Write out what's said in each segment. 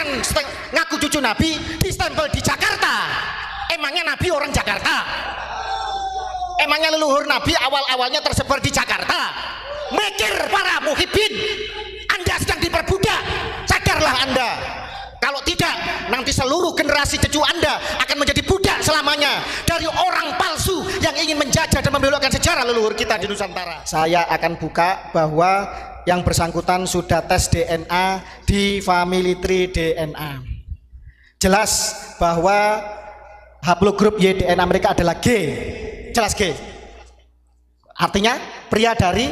jangan ngaku cucu Nabi distempel di Jakarta. Emangnya Nabi orang Jakarta? Emangnya leluhur Nabi awal-awalnya tersebar di Jakarta? Mikir para muhibbin, Anda sedang diperbudak. Sadarlah Anda. Kalau tidak, nanti seluruh generasi cucu Anda akan menjadi budak selamanya dari orang palsu yang ingin menjajah dan membelokkan sejarah leluhur kita di Nusantara. Saya akan buka bahwa yang bersangkutan sudah tes DNA di Family Tree DNA. Jelas bahwa haplogrup Y DNA mereka adalah G. Jelas G. Artinya pria dari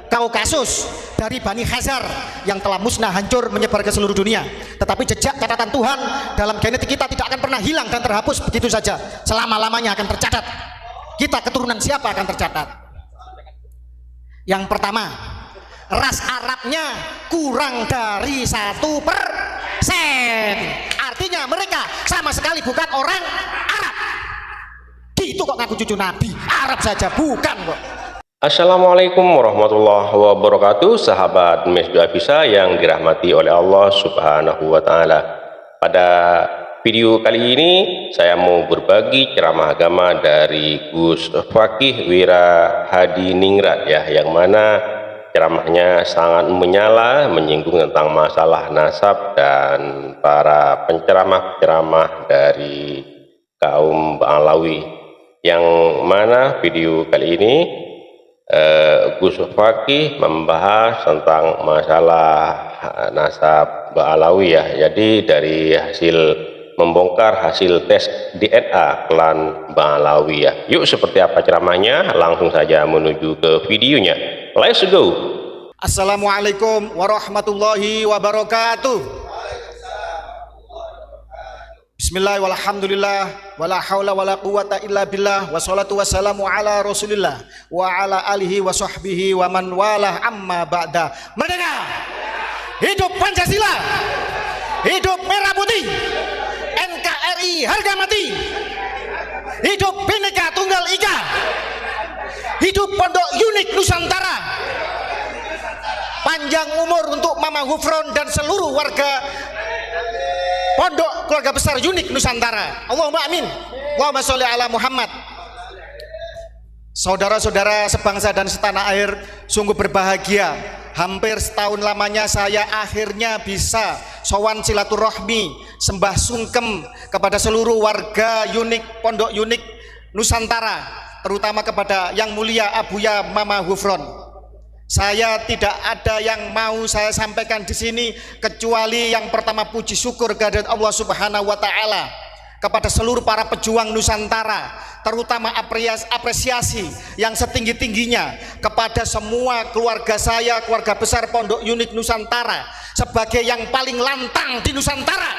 Kaukasus, dari Bani Khazar yang telah musnah, hancur, menyebar ke seluruh dunia. Tetapi jejak catatan Tuhan dalam genetik kita tidak akan pernah hilang dan terhapus begitu saja. Selama-lamanya akan tercatat. Kita keturunan siapa akan tercatat. Yang pertama, ras Arabnya kurang dari 1%. Artinya mereka sama sekali bukan orang Arab. Gitu kok ngaku cucu Nabi. Arab saja bukan kok. Assalamualaikum warahmatullahi wabarakatuh, sahabat Mesbah Bisa yang dirahmati oleh Allah Subhanahu wa Ta'ala. Pada video kali ini saya mau berbagi ceramah agama dari Gus Fakih Wira Hadiningrat ya, yang mana ceramahnya sangat menyala, menyinggung tentang masalah nasab dan para penceramah-penceramah dari kaum Ba'alawi. Yang mana video kali ini Gus Fakih membahas tentang masalah nasab Ba'alawi ya. Jadi dari hasil membongkar hasil tes DNA klan Ba'alawi ya. Yuk, seperti apa ceramahnya? Langsung saja menuju ke videonya. Let's go. Assalamualaikum warahmatullahi wabarakatuh. Bismillah walhamdulillah wala haula wala quwata illa billah wassalatu wassalamu ala rasulillah wa ala alihi wa sahbihi wa man walah amma ba'da. Merdeka! Hidup Pancasila! Hidup Merah Putih! NKRI harga mati! Hidup Bhinneka Tunggal Ika! Hidup Pondok Unik Nusantara! Panjang umur untuk Mama Hufron dan seluruh warga Pondok Keluarga Besar Unik Nusantara. Allahumma amin. Allahumma sholli ala Muhammad. Saudara-saudara sebangsa dan setanah air, sungguh berbahagia. Hampir setahun lamanya saya akhirnya bisa sowan silaturahmi, sembah sungkem kepada seluruh warga Unik, Pondok Unik Nusantara, terutama kepada Yang Mulia Abuya Mama Hufron. Saya tidak ada yang mau saya sampaikan di sini kecuali yang pertama puji syukur kehadirat Allah Subhanahu wa Ta'ala kepada seluruh para pejuang Nusantara, terutama apresiasi yang setinggi-tingginya kepada semua keluarga saya, keluarga besar Pondok Unik Nusantara, sebagai yang paling lantang di Nusantara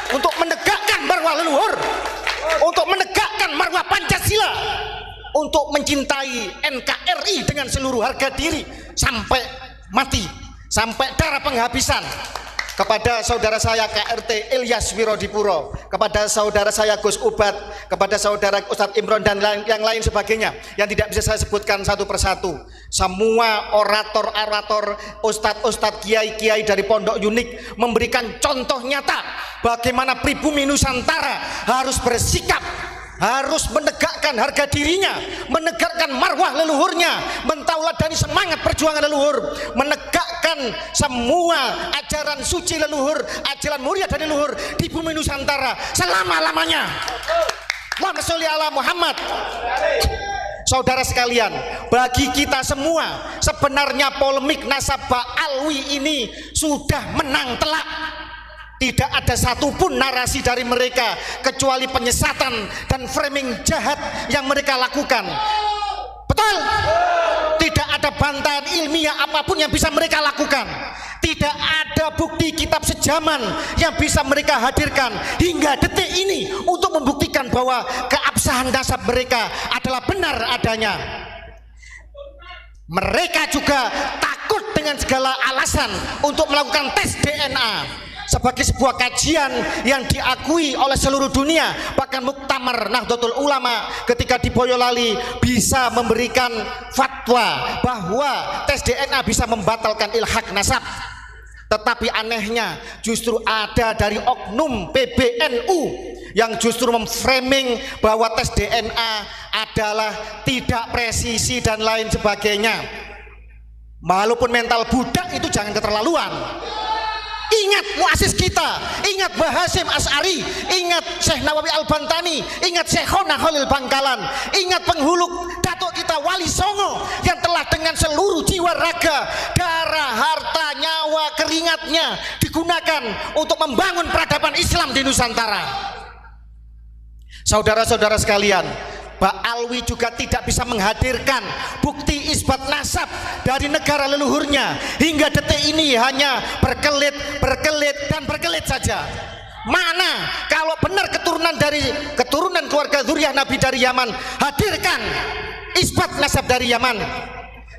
untuk menegakkan marwah leluhur, untuk menegakkan marwah Pancasila, untuk mencintai NKRI dengan seluruh harga diri sampai mati, sampai darah penghabisan. Kepada saudara saya KRT Ilyas Wirodipuro, kepada saudara saya Gus Ubat, kepada saudara Ustadz Imron dan yang lain sebagainya yang tidak bisa saya sebutkan satu persatu. Semua orator-orator, ustadz-ustadz, kiai-kiai dari Pondok Unik memberikan contoh nyata bagaimana pribumi Nusantara harus bersikap, harus menegakkan harga dirinya, menegakkan marwah leluhurnya, mentauladani semangat perjuangan leluhur, menegakkan semua ajaran suci leluhur, ajaran mulia dari leluhur di bumi Nusantara selama-lamanya. Allahumma sholli ala Muhammad. Saudara sekalian, bagi kita semua sebenarnya polemik nasab Ba'alawi ini sudah menang telak. Tidak ada satupun narasi dari mereka kecuali penyesatan dan framing jahat yang mereka lakukan. Betul? Tidak ada bantahan ilmiah apapun yang bisa mereka lakukan. Tidak ada bukti kitab sejaman yang bisa mereka hadirkan hingga detik ini untuk membuktikan bahwa keabsahan nasab mereka adalah benar adanya. Mereka juga takut dengan segala alasan untuk melakukan tes DNA sebagai sebuah kajian yang diakui oleh seluruh dunia. Bahkan Muktamar Nahdlatul Ulama ketika di Boyolali bisa memberikan fatwa bahwa tes DNA bisa membatalkan ilhaq nasab. Tetapi anehnya justru ada dari oknum PBNU yang justru memframing bahwa tes DNA adalah tidak presisi dan lain sebagainya. Walaupun mental budak itu jangan keterlaluan. Ingat muasis kita, ingat Mbah Hasyim Asy'ari, ingat Syekh Nawawi Al-Bantani, ingat Syekhona Khalil Bangkalan, ingat penghulu datuk kita Wali Songo yang telah dengan seluruh jiwa raga, darah, harta, nyawa, keringatnya digunakan untuk membangun peradaban Islam di Nusantara. Saudara-saudara sekalian, Mbak Alwi juga tidak bisa menghadirkan bukti isbat nasab dari negara leluhurnya. Hingga detik ini hanya berkelit dan berkelit saja. Mana kalau benar keturunan keluarga zuriyah Nabi dari Yaman, hadirkan isbat nasab dari Yaman.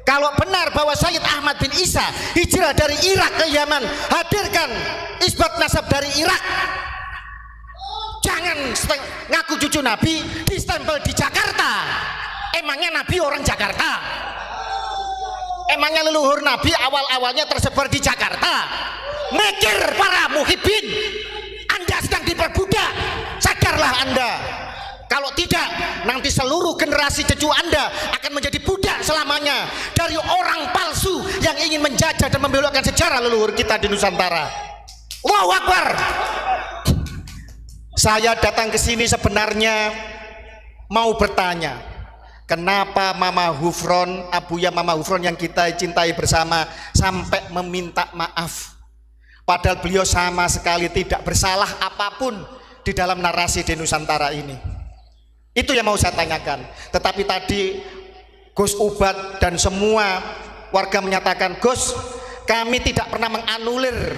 Kalau benar bahwa Sayyid Ahmad bin Isa hijrah dari Irak ke Yaman, hadirkan isbat nasab dari Irak. Jangan ngaku cucu Nabi distempel di Jakarta. Emangnya Nabi orang Jakarta? Emangnya leluhur Nabi awal-awalnya tersebar di Jakarta? Mikir para muhibbin, Anda sedang diperbudak. Sadarlah Anda. Kalau tidak, nanti seluruh generasi cucu Anda akan menjadi budak selamanya dari orang palsu yang ingin menjajah dan membelokkan sejarah leluhur kita di Nusantara. Allahu Akbar. Saya datang ke sini sebenarnya mau bertanya, kenapa Mama Hufron, Abuya Mama Hufron yang kita cintai bersama sampai meminta maaf, padahal beliau sama sekali tidak bersalah apapun di dalam narasi di Nusantara ini. Itu yang mau saya tanyakan. Tetapi tadi Gus Ubat dan semua warga menyatakan, Gus, kami tidak pernah menganulir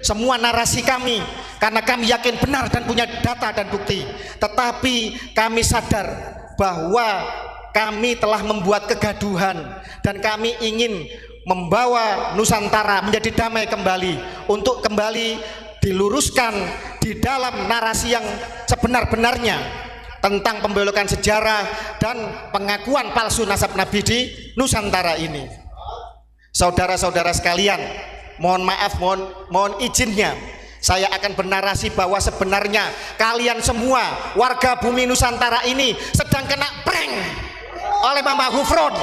semua narasi kami karena kami yakin benar dan punya data dan bukti. Tetapi kami sadar bahwa kami telah membuat kegaduhan dan kami ingin membawa Nusantara menjadi damai kembali, untuk kembali diluruskan di dalam narasi yang sebenar-benarnya tentang pembelokan sejarah dan pengakuan palsu nasab Nabi di Nusantara ini. Saudara-saudara sekalian, mohon maaf, mohon izinnya saya akan bernarasi bahwa sebenarnya kalian semua warga bumi Nusantara ini sedang kena prank oleh Mama Hufron.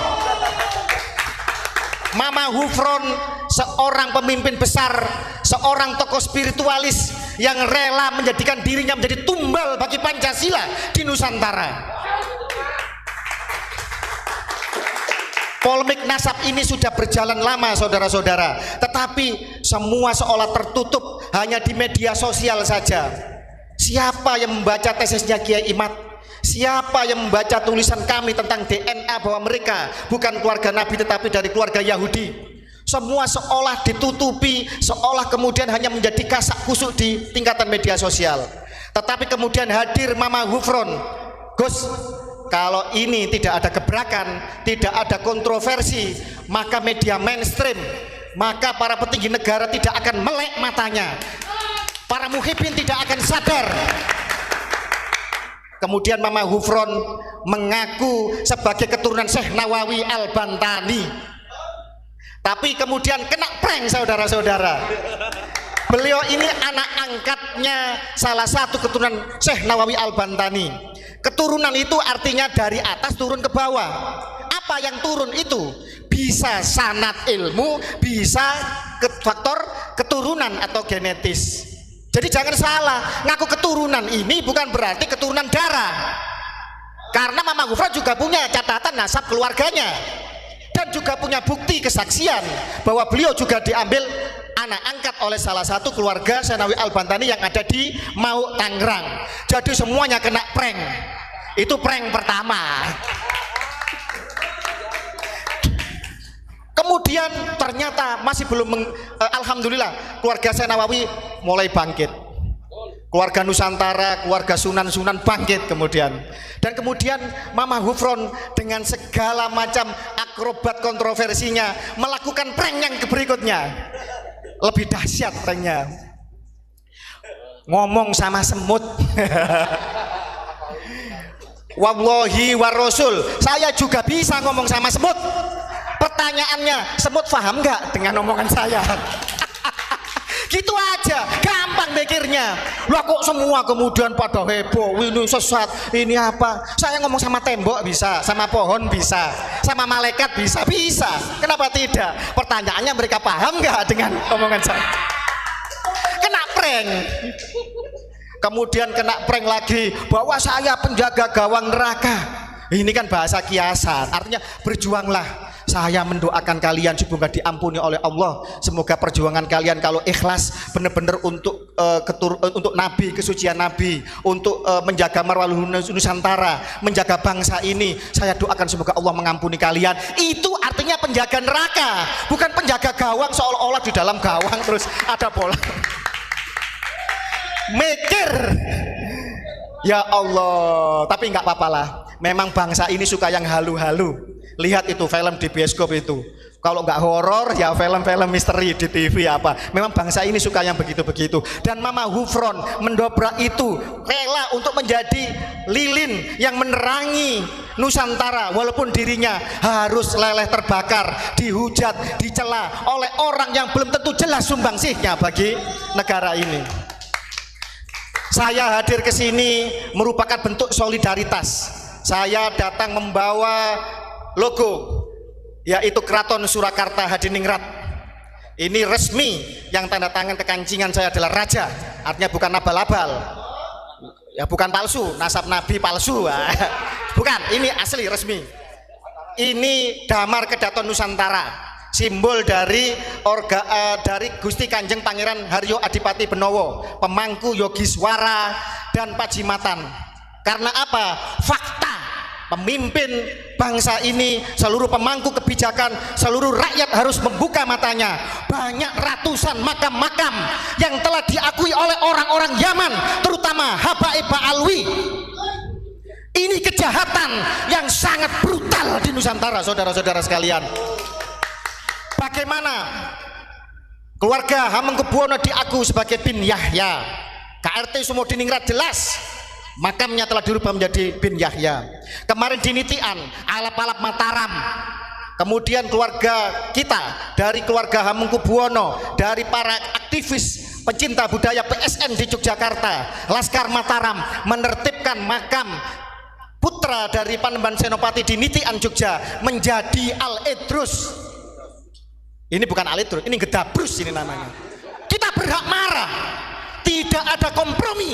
Mama Hufron seorang pemimpin besar, seorang tokoh spiritualis yang rela menjadikan dirinya menjadi tumbal bagi Pancasila di Nusantara. Polemik nasab ini sudah berjalan lama, saudara-saudara, tetapi semua seolah tertutup hanya di media sosial saja. Siapa yang membaca tesisnya Kiai Imad? Siapa yang membaca tulisan kami tentang DNA bahwa mereka bukan keluarga Nabi tetapi dari keluarga Yahudi? Semua seolah ditutupi, seolah kemudian hanya menjadi kasak kusuk di tingkatan media sosial. Tetapi kemudian hadir Mama Hufron, Gus, kalau ini tidak ada gebrakan, tidak ada kontroversi, maka media mainstream, maka para petinggi negara tidak akan melek matanya, para muhibbin tidak akan sadar. Kemudian Mama Hufron mengaku sebagai keturunan Syekh Nawawi Al-Bantani, tapi kemudian kena prank, saudara-saudara. Beliau ini anak angkatnya salah satu keturunan Syekh Nawawi Al-Bantani. Keturunan itu artinya dari atas turun ke bawah. Apa yang turun itu? Bisa sanad ilmu, bisa faktor keturunan atau genetis. Jadi jangan salah, ngaku keturunan ini bukan berarti keturunan darah. Karena Mama Hufron juga punya catatan nasab keluarganya dan juga punya bukti kesaksian bahwa beliau juga diambil anak angkat oleh salah satu keluarga Syekh Nawawi Al-Bantani yang ada di Mau, Tangerang. Jadi semuanya kena prank. Itu prank pertama. Kemudian ternyata masih belum alhamdulillah keluarga Syekh Nawawi mulai bangkit. Keluarga Nusantara, keluarga Sunan-Sunan bangkit kemudian. Dan kemudian Mama Hufron dengan segala macam akrobat kontroversinya melakukan prank yang berikutnya. Lebih dahsyat pranknya. Ngomong sama semut. Wallahi wa rasul, saya juga bisa ngomong sama semut. Pertanyaannya, semut paham nggak dengan omongan saya? Gitu aja, gampang mikirnya. Loh kok semua kemudian pada heboh, ini sesat, ini apa? Saya ngomong sama tembok bisa, sama pohon bisa, sama malaikat bisa, bisa. Kenapa tidak? Pertanyaannya mereka paham nggak dengan omongan saya? Kena prank. Kemudian kena prank lagi bahwa saya penjaga gawang neraka. Ini kan bahasa kiasan, artinya berjuanglah. Saya mendoakan kalian semoga diampuni oleh Allah. Semoga perjuangan kalian kalau ikhlas benar-benar untuk untuk Nabi, kesucian Nabi, untuk menjaga marwah Nusantara, menjaga bangsa ini. Saya doakan semoga Allah mengampuni kalian. Itu artinya penjaga neraka, bukan penjaga gawang seolah-olah di dalam gawang terus ada bola. Mikir. Ya Allah, tapi nggak apa-apa lah. Memang bangsa ini suka yang halu-halu. Lihat itu film di bioskop itu. Kalau nggak horor ya film-film misteri di TV apa. Memang bangsa ini suka yang begitu-begitu. Dan Mama Hufron mendobrak itu, rela untuk menjadi lilin yang menerangi Nusantara walaupun dirinya harus leleh terbakar, dihujat, dicela oleh orang yang belum tentu jelas sumbangsihnya bagi negara ini. Saya hadir ke sini merupakan bentuk solidaritas. Saya datang membawa logo yaitu Keraton Surakarta Hadiningrat. Ini resmi, yang tanda tangan kekancingan saya adalah raja, artinya bukan abal-abal ya, bukan palsu, nasab nabi palsu bukan, ini asli resmi. Ini damar Kedaton Nusantara, simbol dari dari Gusti Kanjeng Pangeran Haryo Adipati Benowo, pemangku Yogiswara dan Pajimatan. Karena apa? Fakta pemimpin bangsa ini, seluruh pemangku kebijakan, seluruh rakyat harus membuka matanya. Banyak ratusan makam-makam yang telah diakui oleh orang-orang Yaman, terutama Habaib Ba'alwi. Ini kejahatan yang sangat brutal di Nusantara, saudara-saudara sekalian. Bagaimana keluarga Hamengkubuwono diakui sebagai bin Yahya, KRT Sumodiningrat jelas makamnya telah dirubah menjadi bin Yahya. Kemarin di Nitian, alap-alap Mataram. Kemudian keluarga kita, dari keluarga Hamengkubuwono, dari para aktivis pencinta budaya PSN di Yogyakarta, Laskar Mataram, menertibkan makam putra dari Panembahan Senopati di Nitian Jogja menjadi Al-Idrus. Ini bukan Al-Idrus, ini Gedabrus ini namanya. Kita berhak marah. Tidak ada kompromi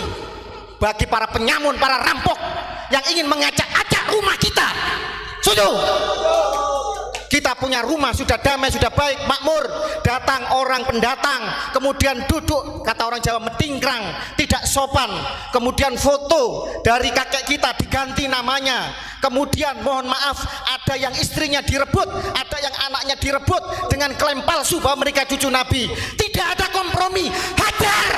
bagi para penyamun, para rampok yang ingin mengacak-acak rumah kita. Setuju? Kita punya rumah sudah damai, sudah baik, makmur. Datang orang pendatang, kemudian duduk, kata orang Jawa metingkrang, tidak sopan. Kemudian foto dari kakek kita diganti namanya. Kemudian mohon maaf, ada yang istrinya direbut, ada yang anaknya direbut dengan klaim palsu bahwa mereka cucu Nabi. Tidak ada kompromi. Hajar!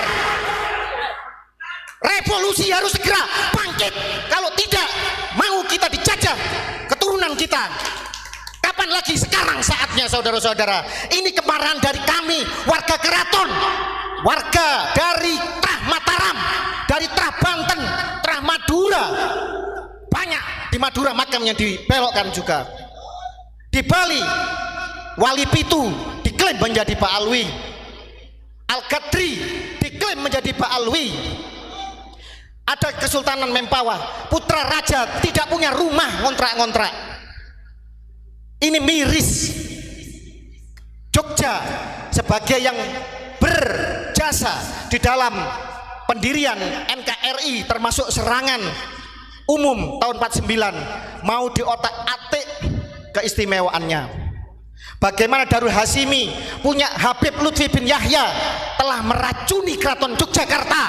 Revolusi harus segera bangkit. Kalau tidak, mau kita dijajah keturunan kita. Kapan lagi? Sekarang saatnya, saudara-saudara. Ini kemarahan dari kami, warga Keraton, warga dari Trah Mataram, dari Trah Banten, Trah Madura. Banyak di Madura makam yang dibelokkan juga. Di Bali, Wali Pitu diklaim menjadi Pak Alwi. Al-Qadri diklaim menjadi Pak Alwi. Ada Kesultanan Mempawah, putra raja tidak punya rumah, ngontrak-ngontrak. Ini miris. Jogja sebagai yang berjasa di dalam pendirian NKRI, termasuk serangan umum tahun 49, mau diotak-atik keistimewaannya. Bagaimana Darul Hasimi punya Habib Lutfi bin Yahya telah meracuni Keraton Yogyakarta.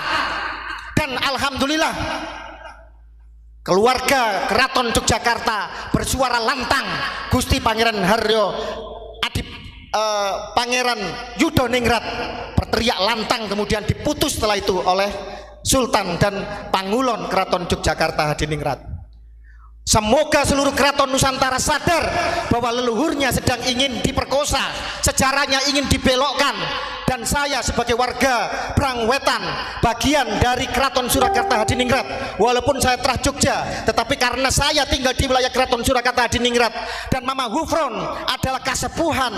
Dan alhamdulillah keluarga Keraton Yogyakarta bersuara lantang. Gusti Pangeran Haryo Pangeran Yudoningrat berteriak lantang, kemudian diputus setelah itu oleh Sultan dan Pangulon Keraton Yogyakarta Hadiningrat. Semoga seluruh keraton Nusantara sadar bahwa leluhurnya sedang ingin diperkosa, sejarahnya ingin dibelokkan. Dan saya sebagai warga Brangwetan, bagian dari Keraton Surakarta Hadiningrat, walaupun saya terah Jogja, tetapi karena saya tinggal di wilayah Keraton Surakarta Hadiningrat, dan Mama Hufron adalah kasepuhan,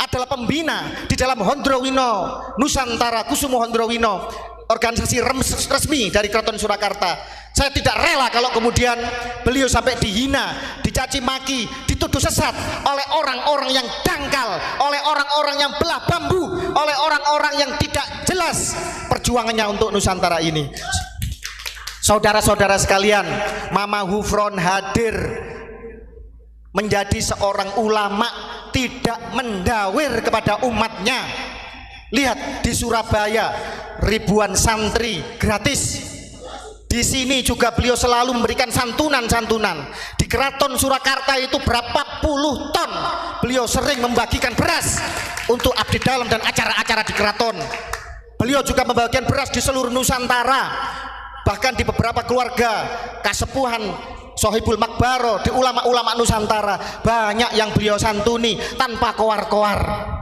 adalah pembina di dalam Hondrowino Nusantara Kusumo Hondrowino, organisasi resmi dari Keraton Surakarta. Saya tidak rela kalau kemudian beliau sampai dihina, dicaci maki, dituduh sesat oleh orang-orang yang dangkal, oleh orang-orang yang belah bambu, oleh orang-orang yang tidak jelas perjuangannya untuk Nusantara ini. Saudara-saudara sekalian, Mama Hufron hadir menjadi seorang ulama, tidak mendawir kepada umatnya. Lihat di Surabaya, ribuan santri gratis. Di sini juga beliau selalu memberikan santunan-santunan. Di Keraton Surakarta itu berapa puluh ton beliau sering membagikan beras untuk abdi dalam dan acara-acara di keraton. Beliau juga membagikan beras di seluruh Nusantara, bahkan di beberapa keluarga kasepuhan Sohibul Makbaro, di ulama-ulama Nusantara banyak yang beliau santuni tanpa koar-koar.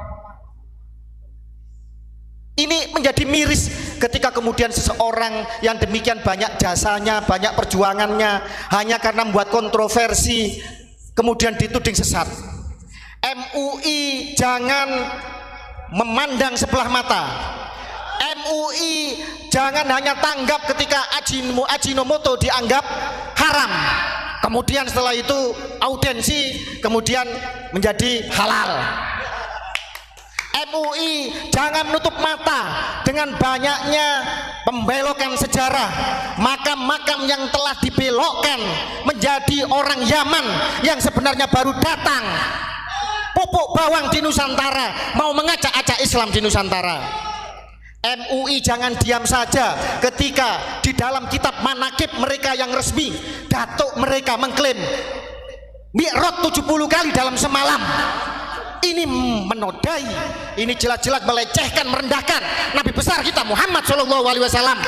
Ini menjadi miris ketika kemudian seseorang yang demikian banyak jasanya, banyak perjuangannya, hanya karena membuat kontroversi kemudian dituding sesat. MUI jangan memandang sebelah mata. MUI jangan hanya tanggap ketika Ajinomoto dianggap haram, kemudian setelah itu audiensi kemudian menjadi halal. MUI jangan menutup mata dengan banyaknya pembelokan sejarah, makam-makam yang telah dibelokkan menjadi orang Yaman yang sebenarnya baru datang, pupuk bawang di Nusantara, mau mengacak-acak Islam di Nusantara. MUI jangan diam saja ketika di dalam kitab manakib mereka yang resmi, datuk mereka mengklaim mi'raj 70 kali dalam semalam. Ini menodai, ini jelas-jelas melecehkan, merendahkan Nabi besar kita Muhammad SAW.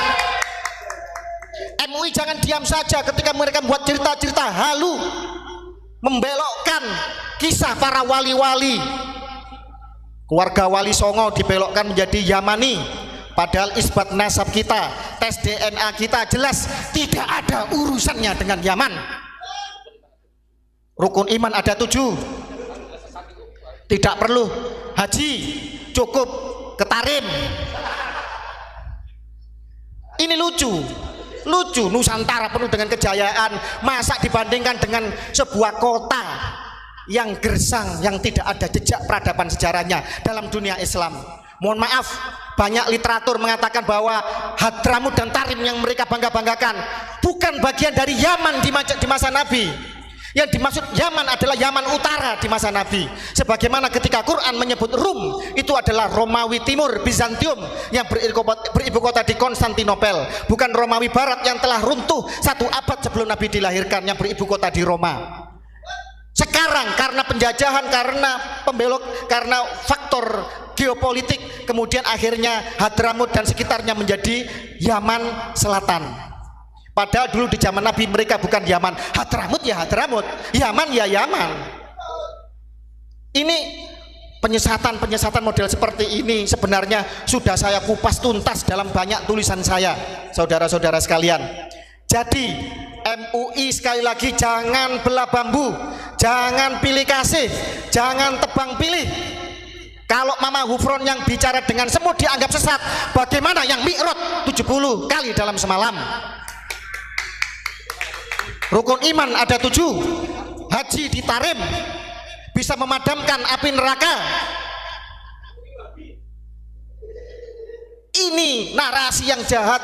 MUI jangan diam saja ketika mereka membuat cerita-cerita halu, membelokkan kisah para wali-wali. Keluarga Wali Songo dibelokkan menjadi Yamani, padahal isbat nasab kita, tes DNA kita jelas tidak ada urusannya dengan Yaman. Rukun iman ada 7. Tidak perlu haji, cukup ketarim. Ini lucu Nusantara penuh dengan kejayaan, masa dibandingkan dengan sebuah kota yang gersang, yang tidak ada jejak peradaban sejarahnya dalam dunia Islam. Mohon maaf, banyak literatur mengatakan bahwa Hadramut dan Tarim yang mereka bangga-banggakan bukan bagian dari Yaman di masa Nabi. Yang dimaksud Yaman adalah Yaman Utara di masa Nabi. Sebagaimana ketika Quran menyebut Rum, itu adalah Romawi Timur, Bizantium yang beribu kota di Konstantinopel, bukan Romawi Barat yang telah runtuh 1 abad sebelum Nabi dilahirkan yang beribu kota di Roma. Sekarang karena penjajahan, karena pembelok, karena faktor geopolitik, kemudian akhirnya Hadramut dan sekitarnya menjadi Yaman Selatan. Padahal dulu di zaman Nabi mereka bukan Yaman. Hadramut ya Hadramut, Yaman ya Yaman. Ini penyesatan model seperti ini sebenarnya sudah saya kupas tuntas dalam banyak tulisan saya, saudara-saudara sekalian. Jadi MUI sekali lagi jangan belah bambu, jangan pilih kasih, jangan tebang pilih. Kalau Mama Hufron yang bicara dengan semut dianggap sesat, bagaimana yang mi'raj 70 kali dalam semalam? Rukun iman ada 7, haji ditarim, bisa memadamkan api neraka. Ini narasi yang jahat,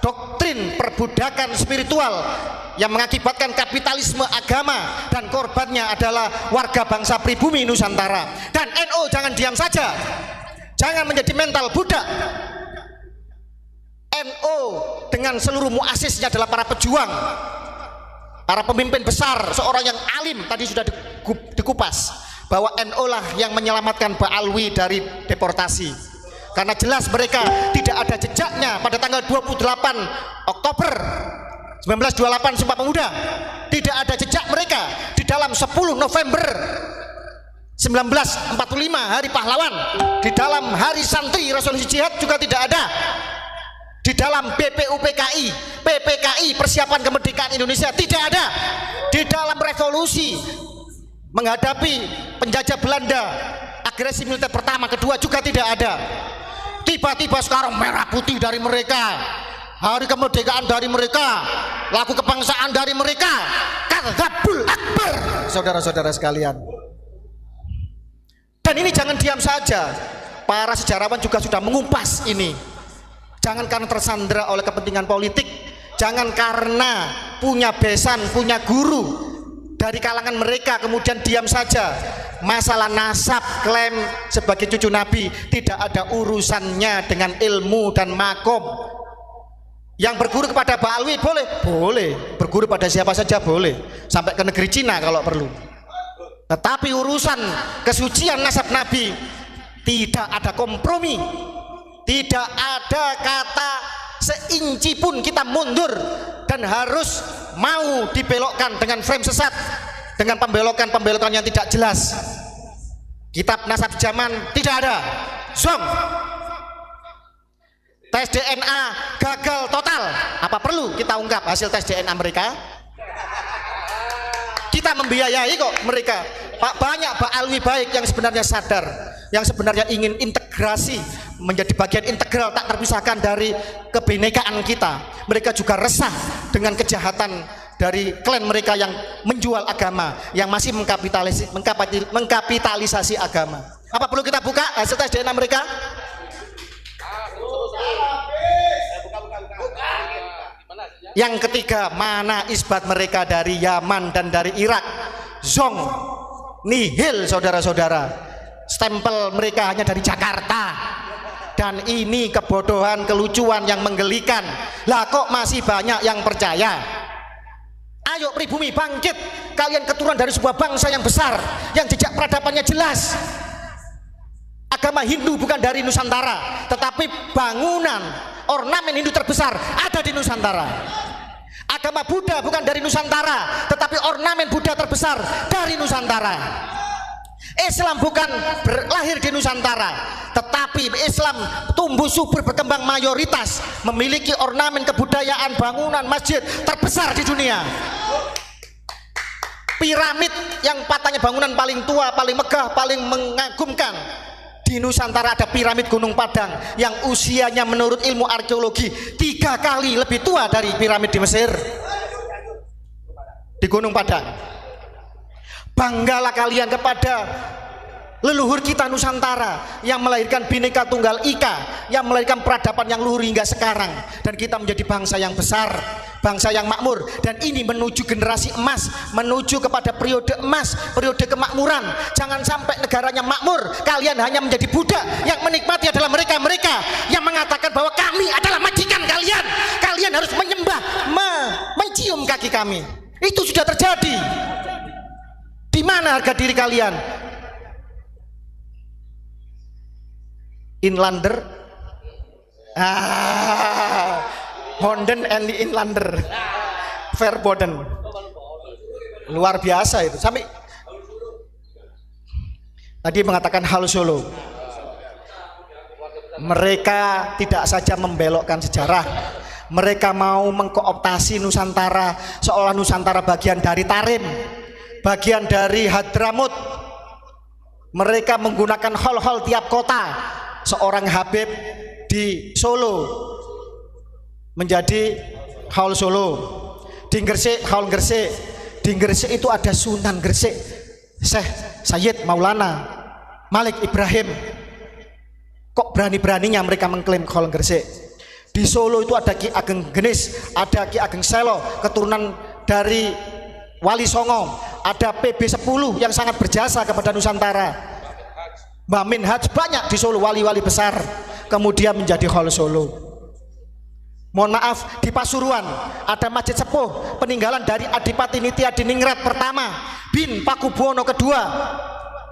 doktrin perbudakan spiritual yang mengakibatkan kapitalisme agama, dan korbannya adalah warga bangsa pribumi Nusantara. Dan NU jangan diam saja, jangan menjadi mental budak. NU dengan seluruh muasisnya adalah para pejuang, para pemimpin besar, seorang yang alim. Tadi sudah dikupas bahwa NU lah yang menyelamatkan Ba'alwi dari deportasi, karena jelas mereka tidak ada jejaknya pada tanggal 28 Oktober 1928 Sumpah Pemuda. tidak ada jejak mereka di dalam 10 November 1945 Hari Pahlawan, di dalam Hari Santri Resolusi Jihad juga tidak ada, di dalam BPUPKI, PPKI Persiapan Kemerdekaan Indonesia tidak ada, di dalam revolusi menghadapi penjajah Belanda agresi militer pertama kedua juga tidak ada. Tiba-tiba sekarang merah putih dari mereka, hari kemerdekaan dari mereka, lagu kebangsaan dari mereka, Kadzabul Akbar, saudara-saudara sekalian. Dan ini jangan diam saja, para sejarawan juga sudah mengumpas ini. Jangan karena tersandera oleh kepentingan politik, jangan karena punya besan, punya guru dari kalangan mereka kemudian diam saja. Masalah nasab, klaim sebagai cucu Nabi tidak ada urusannya dengan ilmu dan makom. Yang berguru kepada Mbak Alwi boleh? Boleh. Berguru pada siapa saja boleh, sampai ke negeri Cina kalau perlu. Tetapi urusan kesucian nasab Nabi tidak ada kompromi, tidak ada kata seinci pun kita mundur dan harus mau dibelokkan dengan frame sesat, dengan pembelokan-pembelokan yang tidak jelas. Kitab nasab zaman tidak ada. Zong. Tes DNA gagal total. Apa perlu kita ungkap hasil tes DNA mereka? Kita membiayai kok mereka. Pak, banyak Pak Alwi baik yang sebenarnya sadar, yang sebenarnya ingin integrasi menjadi bagian integral tak terpisahkan dari kebinekaan kita. Mereka juga resah dengan kejahatan dari klan mereka yang menjual agama, yang masih mengkapitalisasi agama. Apa perlu kita buka hasil tes DNA mereka? Yang ketiga, mana isbat mereka dari Yaman dan dari Irak? Zong, nihil saudara-saudara. Stempel mereka hanya dari Jakarta. Dan ini kebodohan, kelucuan yang menggelikan. Lah kok masih banyak yang percaya? Ayo pribumi bangkit. Kalian keturunan dari sebuah bangsa yang besar, yang jejak peradabannya jelas. Agama Hindu bukan dari Nusantara, tetapi bangunan ornamen Hindu terbesar ada di Nusantara. Agama Buddha bukan dari Nusantara, tetapi ornamen Buddha terbesar dari Nusantara. Islam bukan lahir di Nusantara, tetapi Islam tumbuh subur berkembang mayoritas memiliki ornamen kebudayaan bangunan masjid terbesar di dunia. Piramid yang patahnya bangunan paling tua, paling megah, paling mengagumkan di Nusantara ada piramid Gunung Padang yang usianya menurut ilmu arkeologi 3 kali lebih tua dari piramid di Mesir. Di Gunung Padang. Banggalah kalian kepada leluhur kita Nusantara yang melahirkan Bhinneka Tunggal Ika, yang melahirkan peradaban yang luhur hingga sekarang, dan kita menjadi bangsa yang besar, bangsa yang makmur, dan ini menuju generasi emas, menuju kepada periode emas, periode kemakmuran. Jangan sampai negaranya makmur, kalian hanya menjadi budak. Yang menikmati adalah mereka-mereka yang mengatakan bahwa kami adalah majikan kalian, kalian harus menyembah, mencium kaki kami. Itu sudah terjadi. Di mana harga diri kalian? Inlander, Honden and the Inlander, Verboden, luar biasa itu. Sampai tadi mengatakan hal Solo. Mereka tidak saja membelokkan sejarah, mereka mau mengkooptasi Nusantara seolah Nusantara bagian dari Tarim, bagian dari Hadramut. Mereka menggunakan hall-hall tiap kota. Seorang Habib di Solo menjadi Haul Solo, di Gresik Haul Gresik, di Gresik itu ada Sunan Gresik Syekh Sayyid Maulana Malik Ibrahim. Kok berani-beraninya mereka mengklaim Haul Gresik? Di Solo itu ada Ki Ageng Genis, ada Ki Ageng Selo, keturunan dari Wali Songo, ada PB10 yang sangat berjasa kepada Nusantara. Mbah Minhaj, banyak di Solo wali-wali besar kemudian menjadi Haul Solo. Mohon maaf, di Pasuruan ada Masjid Sepuh peninggalan dari Adipati Nitya Diningrat pertama bin Pakubuwono kedua.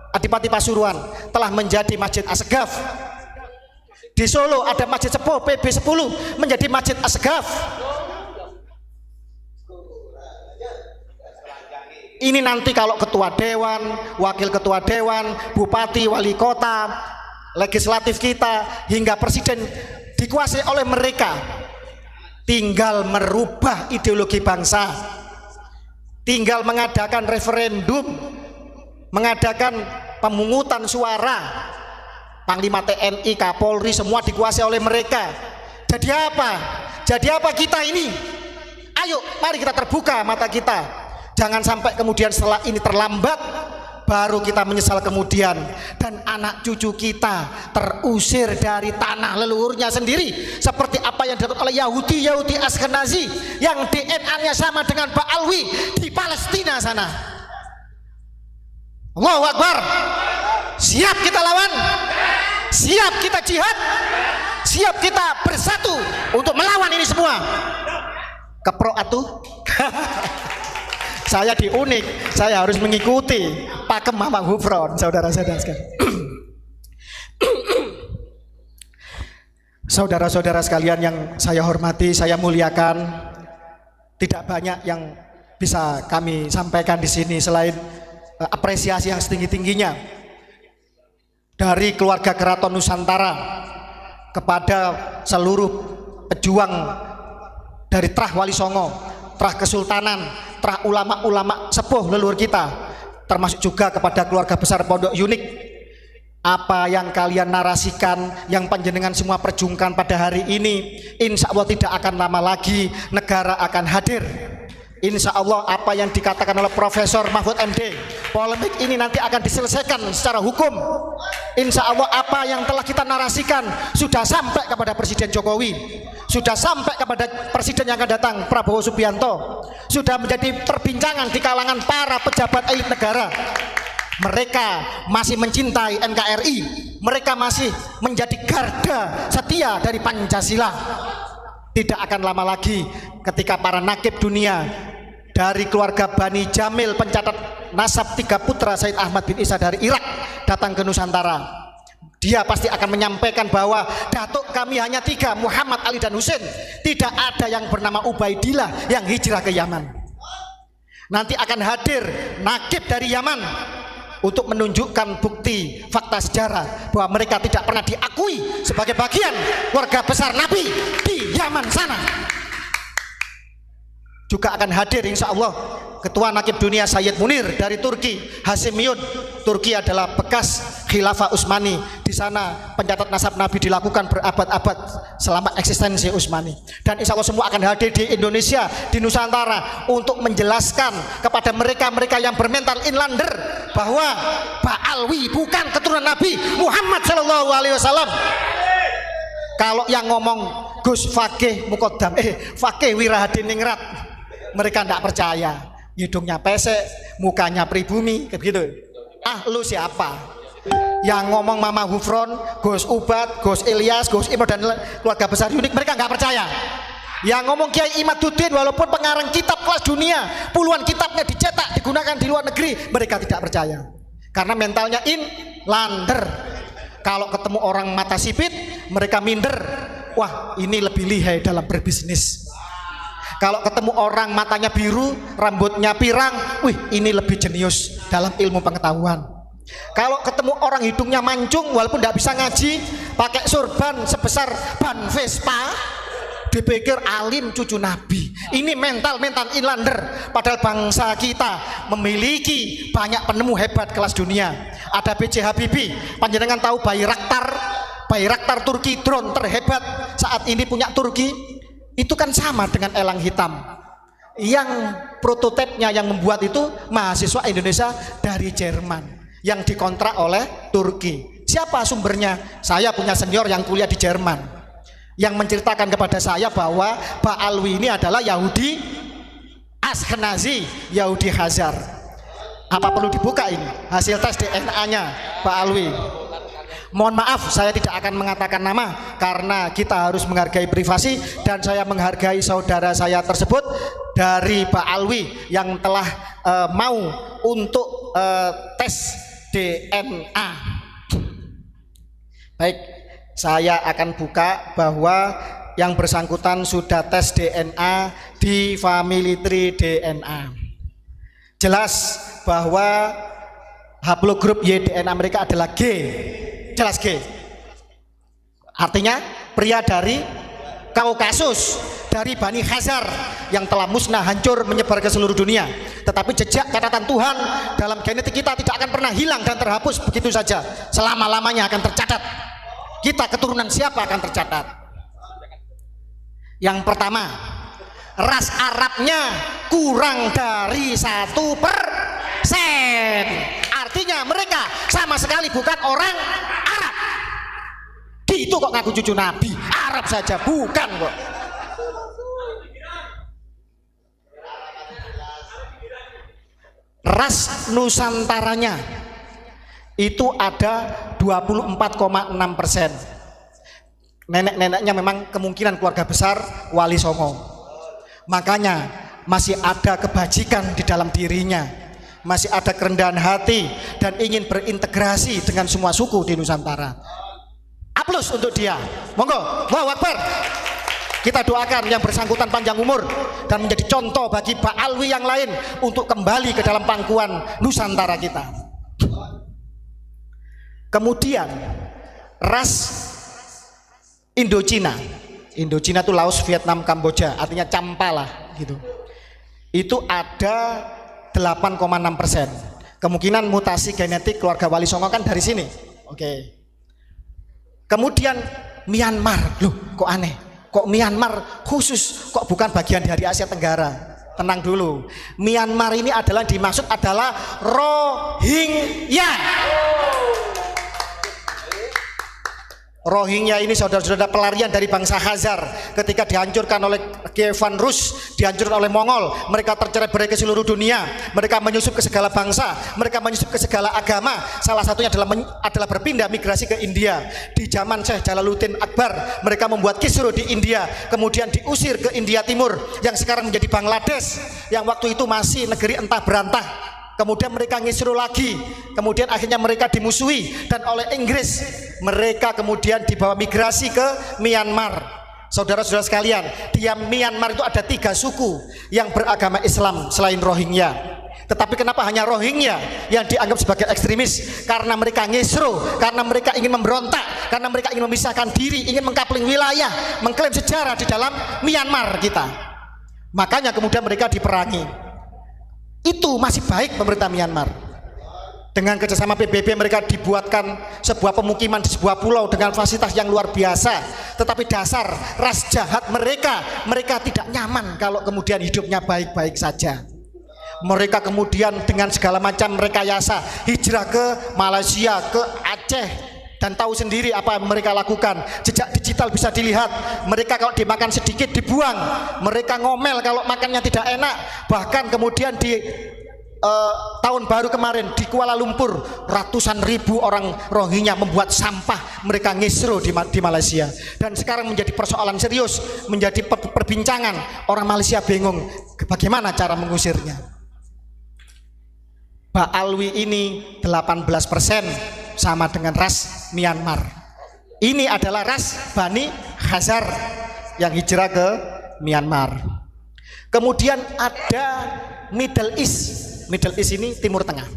Adipati Pasuruan telah menjadi Masjid Assegaf. Di Solo ada Masjid Sepuh PB10 menjadi Masjid Assegaf. Ini nanti kalau ketua dewan, wakil ketua dewan, bupati, wali kota, legislatif kita hingga presiden dikuasai oleh mereka. Tinggal merubah ideologi bangsa, tinggal mengadakan referendum, mengadakan pemungutan suara. Panglima TNI, Kapolri semua dikuasai oleh mereka. Jadi apa? Jadi apa kita ini? Ayo, mari kita terbuka mata kita. Jangan sampai kemudian setelah ini terlambat, baru kita menyesal kemudian, dan anak cucu kita terusir dari tanah leluhurnya sendiri, seperti apa yang dilakukan oleh Yahudi Ashkenazi yang DNA-nya sama dengan Ba'alwi di Palestina sana. Allahu Akbar. Siap kita lawan? Siap kita jihad? Siap kita bersatu untuk melawan ini semua? Kepro atuh. Saya di Unik, saya harus mengikuti pakem Mama Hufron, saudara-saudara sekalian. Saudara-saudara sekalian yang saya hormati, saya muliakan, tidak banyak yang bisa kami sampaikan di sini selain apresiasi yang setinggi-tingginya dari keluarga Keraton Nusantara kepada seluruh pejuang dari Trah Wali Songo, Trah Kesultanan, Trah ulama-ulama sepuh leluhur kita, termasuk juga kepada keluarga besar Pondok Unik. Apa yang kalian narasikan, yang panjenengan semua perjuangkan pada hari ini, insya Allah tidak akan lama lagi negara akan hadir. Insya Allah apa yang dikatakan oleh Profesor Mahfud MD, polemik ini nanti akan diselesaikan secara hukum. Insya Allah apa yang telah kita narasikan sudah sampai kepada Presiden Jokowi, sudah sampai kepada Presiden yang akan datang Prabowo Subianto, sudah menjadi perbincangan di kalangan para pejabat elit negara. Mereka masih mencintai NKRI, mereka masih menjadi garda setia dari Pancasila. Tidak akan lama lagi ketika para nakib dunia dari keluarga Bani Jamil, pencatat nasab 3 putra Said Ahmad bin Isa dari Irak, datang ke Nusantara. Dia pasti akan menyampaikan bahwa datuk kami hanya 3, Muhammad, Ali dan Husain. Tidak ada yang bernama Ubaidillah yang hijrah ke Yaman. Nanti akan hadir nakib dari Yaman untuk menunjukkan bukti fakta sejarah bahwa mereka tidak pernah diakui sebagai bagian keluarga besar Nabi di Yaman sana. Juga akan hadir insya Allah Ketua Nakib Dunia Sayyid Munir dari Turki, Hasimiyun. Turki adalah bekas Khilafah Utsmani. Di sana pencatat nasab Nabi dilakukan berabad-abad selama eksistensi Utsmani. Dan insya Allah semua akan hadir di Indonesia, di Nusantara, untuk menjelaskan kepada mereka-mereka yang bermental inlander bahwa Ba'alwi bukan keturunan Nabi Muhammad SAW. Kalau yang ngomong Gus Fakih Mukodam, Fakih Wirahadiningrat, mereka tidak percaya. Hidungnya pesek, mukanya pribumi, kayak begitu. Ah, lu siapa? Yang ngomong Mama Hufron, Gus Ubat, Gus Ilyas, Gus Imro dan keluarga besar Unik, mereka nggak percaya. Yang ngomong Kiai Imaduddin, walaupun pengarang kitab kelas dunia, puluhan kitabnya dicetak, digunakan di luar negeri, mereka tidak percaya. Karena mentalnya inlander. Kalau ketemu orang mata sipit, mereka minder. Wah, ini lebih lihai dalam berbisnis. Kalau ketemu orang matanya biru, rambutnya pirang, wih, ini lebih jenius dalam ilmu pengetahuan. Kalau ketemu orang hidungnya mancung, walaupun tidak bisa ngaji, pakai surban sebesar ban Vespa, dipikir alim cucu Nabi. Ini mental inlander. Padahal bangsa kita memiliki banyak penemu hebat kelas dunia. Ada B.J. Habibie, panjenengan tahu Bayraktar Turki, drone terhebat saat ini punya Turki. Itu kan sama dengan elang hitam. Yang prototipenya yang membuat itu mahasiswa Indonesia dari Jerman yang dikontrak oleh Turki. Siapa sumbernya? Saya punya senior yang kuliah di Jerman yang menceritakan kepada saya bahwa Ba'alwi ini adalah Yahudi Ashkenazi, Yahudi Khazar. Apa perlu dibuka ini hasil tes DNA-nya Ba'alwi? Mohon maaf, saya tidak akan mengatakan nama karena kita harus menghargai privasi, dan saya menghargai saudara saya tersebut dari Ba'alwi yang telah mau untuk tes DNA. Baik, saya akan buka bahwa yang bersangkutan sudah tes DNA di Family Tree DNA. Jelas bahwa haplogrup YDNA mereka adalah G. Jelas G. Artinya pria dari Kaukasus, dari Bani Khazar yang telah musnah, hancur, menyebar ke seluruh dunia. Tetapi jejak catatan Tuhan dalam genetik kita tidak akan pernah hilang dan terhapus begitu saja. Selama-lamanya akan tercatat. Kita keturunan siapa akan tercatat. Yang pertama, ras Arabnya kurang dari 1%. Artinya mereka sama sekali bukan orang Arab. Itu kok ngaku cucu Nabi, Arab saja bukan kok. Ras Nusantaranya itu ada 24,6%. Nenek-neneknya memang kemungkinan keluarga besar Wali Songo. Makanya masih ada kebajikan di dalam dirinya, masih ada kerendahan hati dan ingin berintegrasi dengan semua suku di Nusantara. Aplaus untuk dia. Monggo, Allahu Akbar. Kita doakan yang bersangkutan panjang umur dan menjadi contoh bagi Pak Alwi yang lain untuk kembali ke dalam pangkuan Nusantara kita. Kemudian ras Indochina. Indochina itu Laos, Vietnam, Kamboja, artinya campa lah gitu. Itu ada 8,6%. Kemungkinan mutasi genetik keluarga Wali Songo kan dari sini. Oke. Kemudian Myanmar, loh kok aneh, kok Myanmar khusus, kok bukan bagian dari Asia Tenggara? Tenang dulu, Myanmar ini adalah dimaksud adalah Rohingya. Rohingya ini saudara-saudara pelarian dari bangsa Khazar ketika dihancurkan oleh Kievan Rus, dihancurkan oleh Mongol. Mereka tercerai-berai ke seluruh dunia, mereka menyusup ke segala bangsa, mereka menyusup ke segala agama. Salah satunya adalah berpindah migrasi ke India. Di zaman Syekh Jalaluddin Akbar, mereka membuat kisruh di India, kemudian diusir ke India Timur yang sekarang menjadi Bangladesh, yang waktu itu masih negeri entah berantah. Kemudian mereka ngisru lagi, kemudian akhirnya mereka dimusuhi dan oleh Inggris mereka kemudian dibawa migrasi ke Myanmar. Saudara-saudara sekalian, di Myanmar itu ada 3 suku yang beragama Islam selain Rohingya. Tetapi kenapa hanya Rohingya yang dianggap sebagai ekstremis? Karena mereka ngisru, karena mereka ingin memberontak, karena mereka ingin memisahkan diri, ingin mengkapling wilayah, mengklaim sejarah di dalam Myanmar kita. Makanya kemudian mereka diperangi. Itu masih baik pemerintah Myanmar. Dengan kerjasama PBB mereka dibuatkan sebuah pemukiman di sebuah pulau dengan fasilitas yang luar biasa. Tetapi dasar ras jahat mereka tidak nyaman kalau kemudian hidupnya baik-baik saja. Mereka kemudian dengan segala macam rekayasa hijrah ke Malaysia, ke Aceh, dan tahu sendiri apa yang mereka lakukan. Jejak digital bisa dilihat. Mereka kalau dimakan sedikit dibuang, mereka ngomel kalau makannya tidak enak. Bahkan kemudian di tahun baru kemarin di Kuala Lumpur, ratusan ribu orang Rohingya membuat sampah, mereka ngisru di Malaysia. Dan sekarang menjadi persoalan serius, menjadi perbincangan. Orang Malaysia bingung bagaimana cara mengusirnya. Pak Alwi ini 18% sama dengan ras Myanmar. Ini adalah ras Bani Khazar yang hijrah ke Myanmar. Kemudian ada Middle East. Middle East ini Timur Tengah.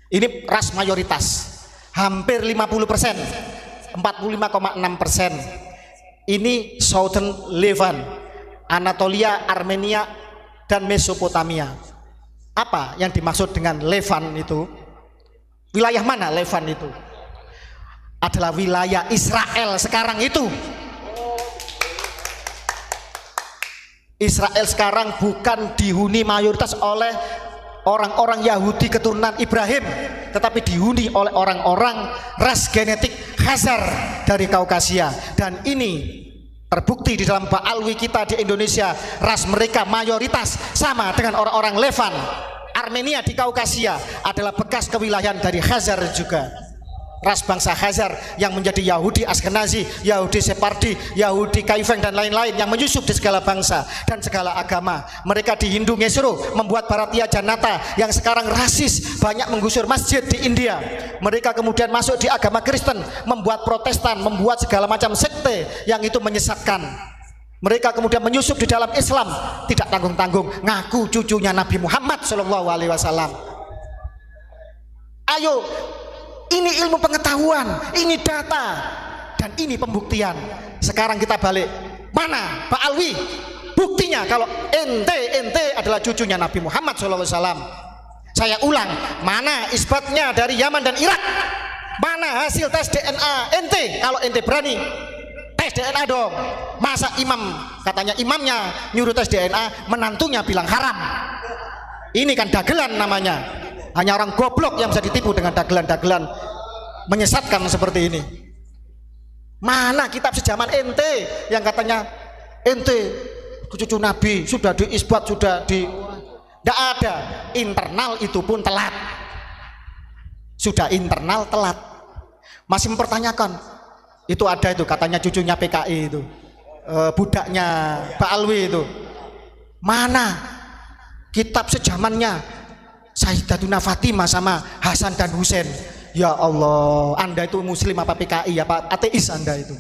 Ini ras mayoritas, hampir 50%, 45,6%. Ini Southern Levant, Anatolia, Armenia, dan Mesopotamia. Apa yang dimaksud dengan Levant itu? Wilayah mana Levant itu? Adalah wilayah Israel sekarang itu. Israel sekarang bukan dihuni mayoritas oleh orang-orang Yahudi keturunan Ibrahim, tetapi dihuni oleh orang-orang ras genetik Khazar dari Kaukasia. Dan ini terbukti di dalam Ba'alwi kita di Indonesia, ras mereka mayoritas sama dengan orang-orang Levant. Armenia di Kaukasia adalah bekas kewilayahan dari Khazar juga. Ras bangsa Khazar yang menjadi Yahudi Askenazi, Yahudi Separdi, Yahudi Kaifeng dan lain-lain yang menyusup di segala bangsa dan segala agama. Mereka di Hindu Ngesru membuat Bharatiya Janata yang sekarang rasis, banyak menggusur masjid di India. Mereka kemudian masuk di agama Kristen, membuat Protestan, membuat segala macam sekte yang itu menyesatkan. Mereka kemudian menyusup di dalam Islam, tidak tanggung-tanggung, ngaku cucunya Nabi Muhammad Shallallahu Alaihi Wasallam. Ayo, ini ilmu pengetahuan, ini data, dan ini pembuktian. Sekarang kita balik, mana Pak Alwi? Buktinya kalau ente adalah cucunya Nabi Muhammad SAW. Saya ulang, mana isbatnya dari Yaman dan Irak? Mana hasil tes DNA ente? Kalau ente berani tes DNA dong. Masa imam, katanya imamnya nyuruh tes DNA, menantunya bilang haram. Ini kan dagelan namanya. Hanya orang goblok yang bisa ditipu dengan dagelan-dagelan menyesatkan seperti ini. Mana kitab sejaman ente yang katanya ente cucu Nabi, sudah diisbat, sudah di... Tidak ada. Internal itu pun telat. Sudah internal telat. Masih mempertanyakan. Itu ada itu katanya cucunya PKI itu, budaknya Pak Alwi itu. Mana kitab sejamannya Sayyidatuna Fatimah sama Hasan dan Husain? Ya Allah, Anda itu muslim apa PKI apa ateis Anda itu?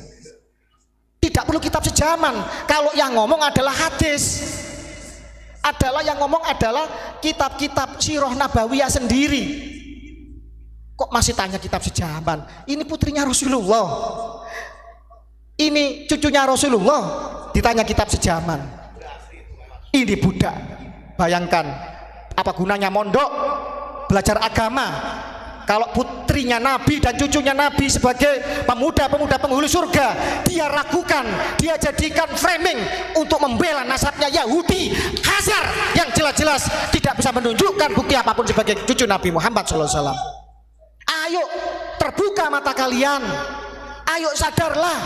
Tidak perlu kitab sejaman. Kalau yang ngomong adalah hadis, yang ngomong adalah kitab-kitab sirah nabawiyah sendiri. Kok masih tanya kitab sejaman? Ini putrinya Rasulullah, ini cucunya Rasulullah, ditanya kitab sejaman. Ini budak. Bayangkan apa gunanya mondok belajar agama kalau putrinya Nabi dan cucunya Nabi sebagai pemuda-pemuda penghulu surga dia ragukan, dia jadikan framing untuk membela nasabnya Yahudi Hazar yang jelas-jelas tidak bisa menunjukkan bukti apapun sebagai cucu Nabi Muhammad SAW. Ayo terbuka mata kalian, ayo sadarlah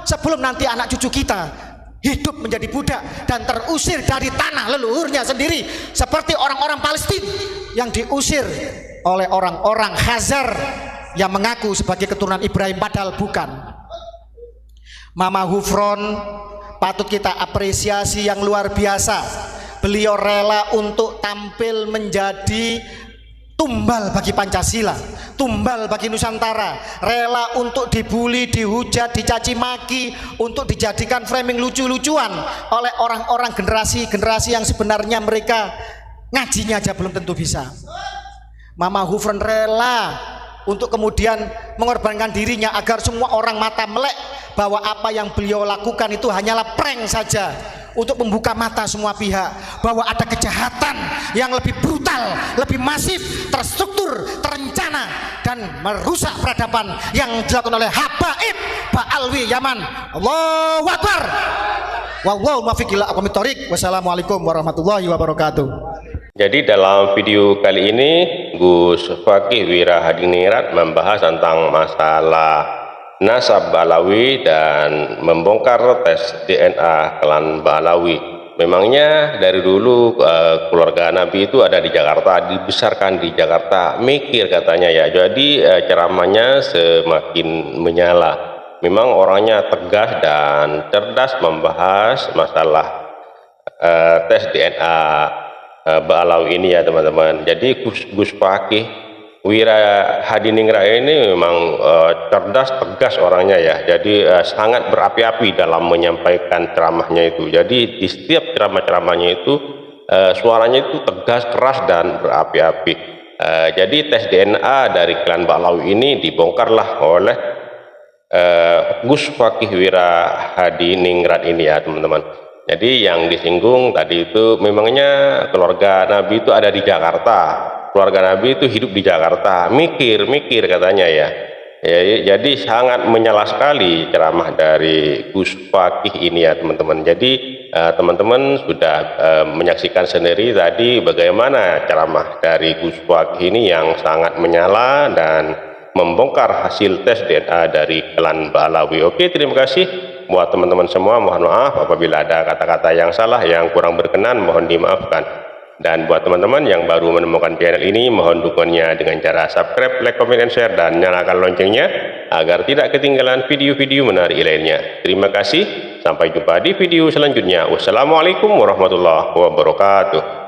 sebelum nanti anak cucu kita hidup menjadi budak dan terusir dari tanah leluhurnya sendiri seperti orang-orang Palestina yang diusir oleh orang-orang Hazar yang mengaku sebagai keturunan Ibrahim padahal bukan. Mama Hufron patut kita apresiasi yang luar biasa. Beliau rela untuk tampil menjadi tumbal bagi Pancasila, tumbal bagi Nusantara, rela untuk dibully, dihujat, dicaci maki, untuk dijadikan framing lucu-lucuan oleh orang-orang generasi yang sebenarnya mereka ngajinya aja belum tentu bisa. Mama Hufron rela untuk kemudian mengorbankan dirinya agar semua orang mata melek bahwa apa yang beliau lakukan itu hanyalah prank saja, untuk membuka mata semua pihak bahwa ada kejahatan yang lebih brutal, lebih masif, terstruktur, terencana dan merusak peradaban yang dilakukan oleh Habaib Pak Alwi Yaman. Allahu Akbar. Wallahu muwaffiq ila aqwamit thoriq. Wassalamualaikum warahmatullahi wabarakatuh. Jadi dalam video kali ini Gus Fakih Wira Hadiningrat membahas tentang masalah nasab Ba'alawi dan membongkar tes DNA klan Ba'alawi. Memangnya dari dulu keluarga Nabi itu ada di Jakarta, dibesarkan di Jakarta, mikir katanya ya. Jadi ceramahnya semakin menyala. Memang orangnya tegas dan cerdas membahas masalah tes DNA Ba'alawi ini ya teman-teman. Jadi Gus Fakih Wira Hadiningrat ini memang cerdas, tegas orangnya ya. Jadi sangat berapi-api dalam menyampaikan ceramahnya itu. Jadi di setiap ceramah-ceramahnya itu suaranya itu tegas, keras dan berapi-api. Jadi tes DNA dari klan Ba'alawi ini dibongkarlah oleh Gus Fakih Wira Hadiningrat ini ya teman-teman. Jadi yang disinggung tadi itu memangnya keluarga Nabi itu ada di Jakarta, keluarga Nabi itu hidup di Jakarta, mikir katanya ya. Jadi sangat menyala sekali ceramah dari Gus Fakih ini ya teman-teman. Jadi teman-teman sudah menyaksikan sendiri tadi bagaimana ceramah dari Gus Fakih ini yang sangat menyala dan membongkar hasil tes DNA dari klan Ba'alawi. Oke, terima kasih buat teman-teman semua. Mohon maaf apabila ada kata-kata yang salah, yang kurang berkenan, mohon dimaafkan. Dan buat teman-teman yang baru menemukan channel ini, mohon dukungannya dengan cara subscribe, like, comment, and share, dan nyalakan loncengnya agar tidak ketinggalan video-video menarik lainnya. Terima kasih, sampai jumpa di video selanjutnya. Wassalamualaikum warahmatullahi wabarakatuh.